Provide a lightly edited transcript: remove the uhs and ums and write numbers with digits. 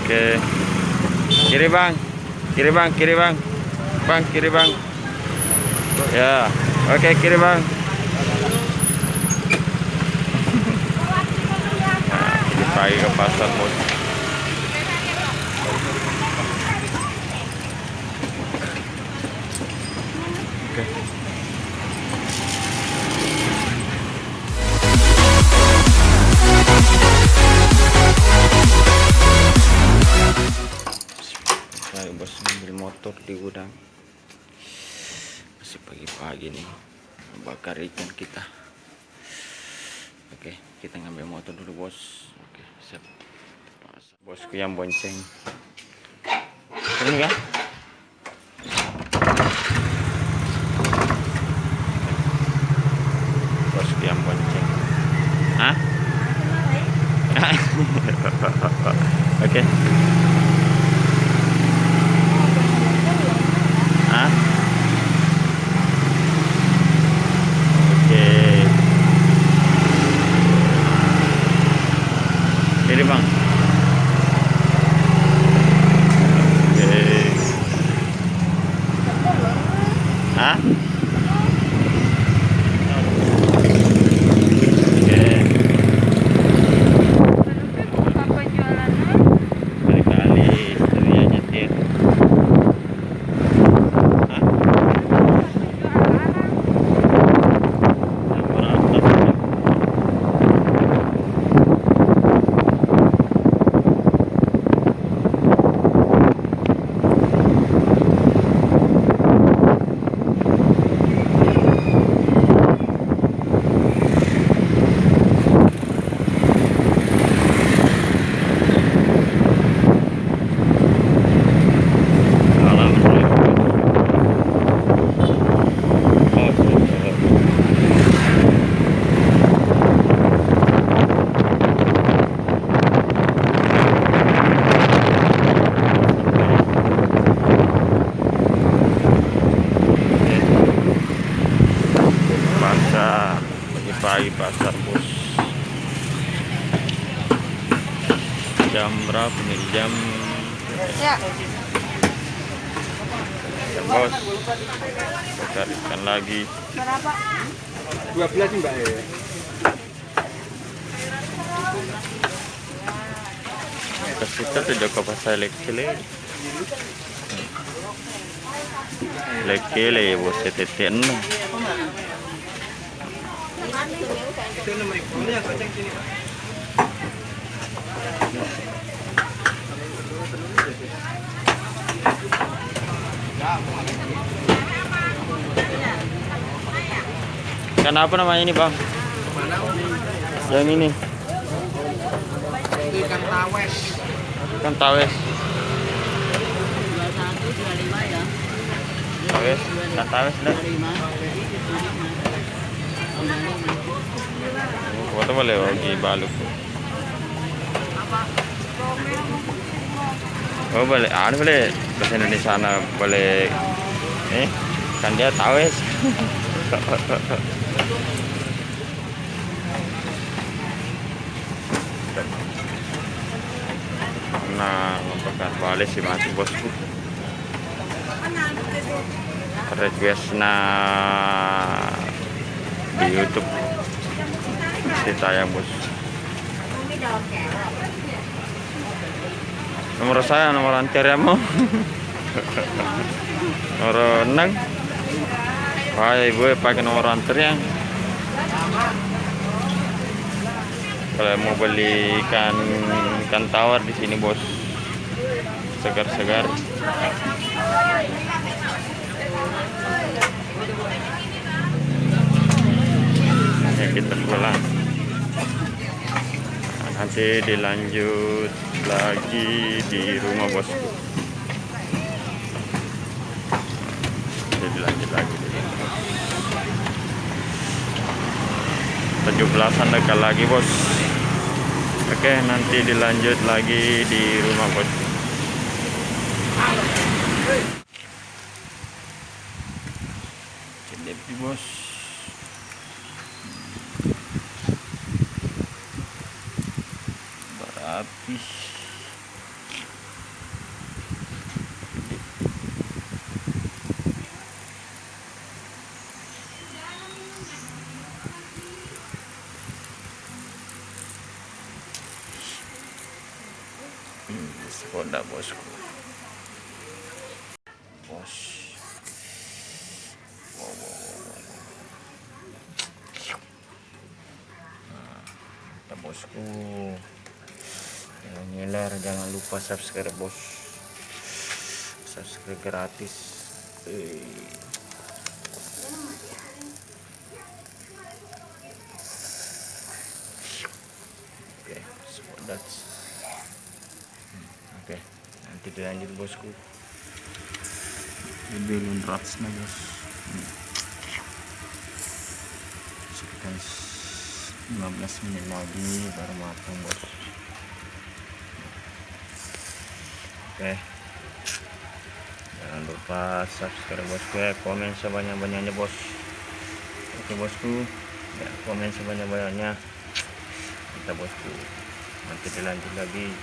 Oke. Kiri bang. Kiri bang. Kiri bang. Bang kiri bang. Ya. Oke kiri bang. Nah, ini pagi ke pasar bos. Oke. Saya bos ambil motor di gudang. Masih pagi-pagi nih, bakar ikan kita. Oke, kita ngambil motor dulu bos. Oke, siap. Bosku yang bonceng. Ini kan? Bosku yang bonceng. Hah? Oke. Hah? Oke. Ini bang. Oke. Hah? Pagi pasar bos. Jam berapa nih? Jam ya bos. Bakar ikan lagi. Berapa? 12 mbak ya. Kita sudah ke pasar lekele. Lekele bos teten. Itu 6.000 ini aku cek sini. Ikan apa namanya ini bang? Mana? Yang ini. Itu ikan tawes. Ikan tawes. 21, 25 ya. Tawes. Ikan tawes dah. 25. Foto boleh bagi baluk. Oh boleh, boleh bahasa Indonesia sana boleh. Kan dia tawes. Nah, membekas balik sih masih bosku. Request di YouTube kita yang bos. Nomor saya nomor antar ya mau. Nomor 6. Wah ibu pakai nomor antarnya. Kalau mau beli ikan tawar di sini bos, segar-segar. Ya kita pulang. Nanti dilanjut lagi di rumah bosku. Dilanjut lagi di rumah. 17-an dekat lagi bos. Oke, nanti dilanjut lagi di rumah bos. Jadi bos. Berapi. Skoda bosku. Bos. Wow, wow, wow, wow. Nah, mantap bosku. Jangan ngiler, jangan lupa subscribe bos. Subscribe gratis. Oke, that's. Oke, nanti dilanjut bosku. Ini belum ratsnya bos. Sekitar 15 menit lagi baru matang bos. Oke, jangan lupa subscribe bosku ya, komen sebanyak-banyaknya bos. Oke bosku, ya komen sebanyak-banyaknya. Kita bosku, nanti dilanjut lagi.